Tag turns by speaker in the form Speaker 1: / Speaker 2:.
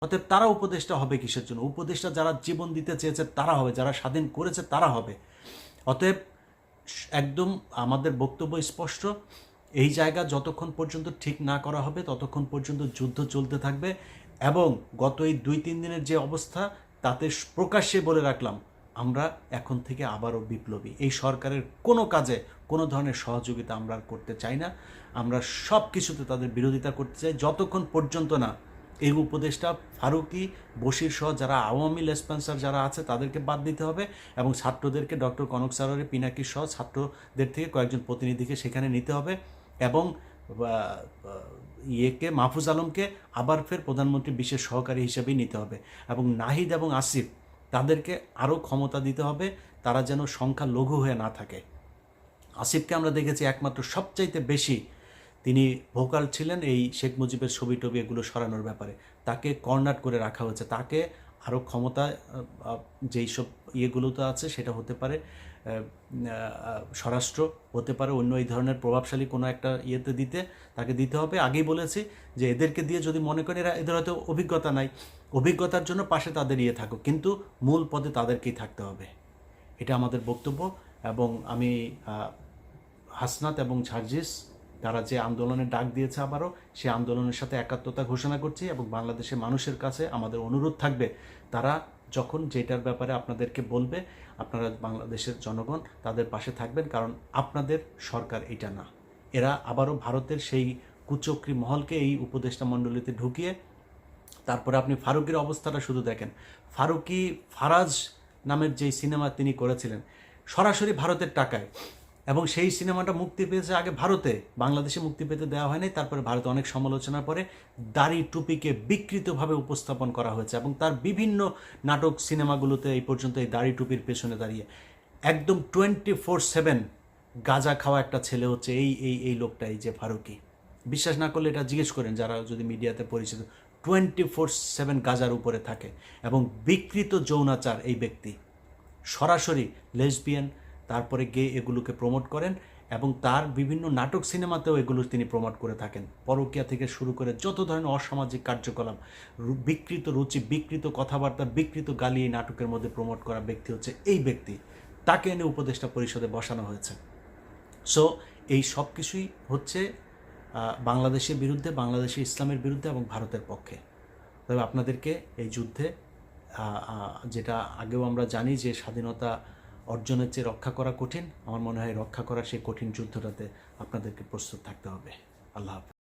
Speaker 1: অতএব তারা উপদেষ্টা হবে কিসের জন্য? উপদেষ্টা যারা জীবন দিতে চেয়েছে তারা হবে, যারা স্বাধীন করেছে তারা হবে। অতএব একদম আমাদের বক্তব্য স্পষ্ট, এই জায়গা যতক্ষণ পর্যন্ত ঠিক না করা হবে ততক্ষণ পর্যন্ত যুদ্ধ চলতে থাকবে। এবং গত এই 2-3 দিনের যে অবস্থা, তাতে প্রকাশ্যে বলে রাখলাম, আমরা এখন থেকে আবারও বিপ্লবী। এই সরকারের কোনো কাজে কোনো ধরনের সহযোগিতা আমরা আর করতে চাই না। আমরা সব কিছুতে তাদের বিরোধিতা করতে চাই, যতক্ষণ পর্যন্ত না এই উপদেষ্টা ফারুকী, বশির সহ যারা আওয়ামী লেসপেন্সার যারা আছে তাদেরকে বাদ দিতে হবে, এবং ছাত্রদেরকে ডক্টর কনক সারোয়ারে, পিনাকি সহ ছাত্রদের থেকে কয়েকজন প্রতিনিধিকে সেখানে নিতে হবে, এবং মাহফুজ আলমকে আবার ফের প্রধানমন্ত্রীর বিশেষ সহকারী হিসেবেই নিতে হবে, এবং নাহিদ এবং আসিফ তাদেরকে আরও ক্ষমতা দিতে হবে, তারা যেন সংখ্যা লঘু হয়ে না থাকে। আসিফকে আমরা দেখেছি একমাত্র সবচাইতে বেশি তিনি ভোকাল ছিলেন এই শেখ মুজিবের ছবি টবি এগুলো সরানোর ব্যাপারে। তাকে কর্নার করে রাখা হয়েছে। তাকে আরও ক্ষমতা যেই সব ইয়েগুলোতে আছে, সেটা হতে পারে স্বরাষ্ট্র, হতে পারে অন্য এই ধরনের প্রভাবশালী কোনো একটা ইয়েতে তাকে দিতে হবে। আগেই বলেছি যে এদেরকে দিয়ে যদি মনে করেন এদের হয়তো অভিজ্ঞতা নাই, অভিজ্ঞতার জন্য পাশে তাদের ইয়ে থাকুক, কিন্তু মূল পদে তাদেরকেই থাকতে হবে। এটা আমাদের বক্তব্য। এবং আমি হাসনাত এবং ঝার্জিস তারা যে আন্দোলনের ডাক দিয়েছে, আবারও সে আন্দোলনের সাথে একাত্মতা ঘোষণা করছি, এবং বাংলাদেশের মানুষের কাছে আমাদের অনুরোধ থাকবে, তারা যখন যেটার ব্যাপারে আপনাদেরকে বলবে, আপনারা বাংলাদেশের জনগণ তাদের পাশে থাকবেন, কারণ আপনাদের সরকার এটা না। এরা আবারও ভারতের সেই কুচক্রী মহলকে এই উপদেষ্টা মণ্ডলীতে ঢুকিয়ে, তারপরে আপনি ফারুকের অবস্থাটা শুধু দেখেন। ফারাজ নামের যেই সিনেমা তিনি করেছিলেন সরাসরি ভারতের টাকায়, এবং সেই সিনেমাটা মুক্তি পেয়েছে আগে ভারতে, বাংলাদেশে মুক্তি পেতে দেওয়া হয়নি। তারপরে ভারতে অনেক সমালোচনার পরে দাড়ি টুপিকে বিকৃতভাবে উপস্থাপন করা হয়েছে, এবং তার বিভিন্ন নাটক সিনেমাগুলোতে এই পর্যন্ত এই দাড়ি টুপির পেছনে দাঁড়িয়ে একদম 24/7 গাঁজা খাওয়া একটা ছেলে হচ্ছে এই এই এই লোকটা, এই যে ফারুকী। বিশ্বাস না করলে এটা জিজ্ঞেস করেন যারা যদি মিডিয়াতে পরিচিত। 24/7 গাজার উপরে থাকে, এবং বিকৃত যৌনাচার এই ব্যক্তি সরাসরি লেসবিয়ান, তারপরে গে এগুলোকে প্রমোট করেন, এবং তার বিভিন্ন নাটক সিনেমাতেও এগুলো তিনি প্রমোট করে থাকেন। পরকীয়া থেকে শুরু করে যত ধরনের অসামাজিক কার্যকলাপ, বিকৃত রুচি, বিকৃত কথাবার্তা, বিকৃত গালি এই নাটকের মধ্যে প্রমোট করা ব্যক্তি হচ্ছে এই ব্যক্তি। তাকে এনে উপদেষ্টা পরিষদে বসানো হয়েছে। সো এই সব কিছুই হচ্ছে বাংলাদেশের বিরুদ্ধে, বাংলাদেশের ইসলামের বিরুদ্ধে এবং ভারতের পক্ষে। তবে আপনাদেরকে এই যুদ্ধে, যেটা আগেও আমরা জানি যে স্বাধীনতা অর্জনের চেয়ে রক্ষা করা কঠিন, আমার মনে হয় রক্ষা করা সেই কঠিন যুদ্ধটাতে আপনাদেরকে প্রস্তুত থাকতে হবে। আল্লাহ হাফেজ।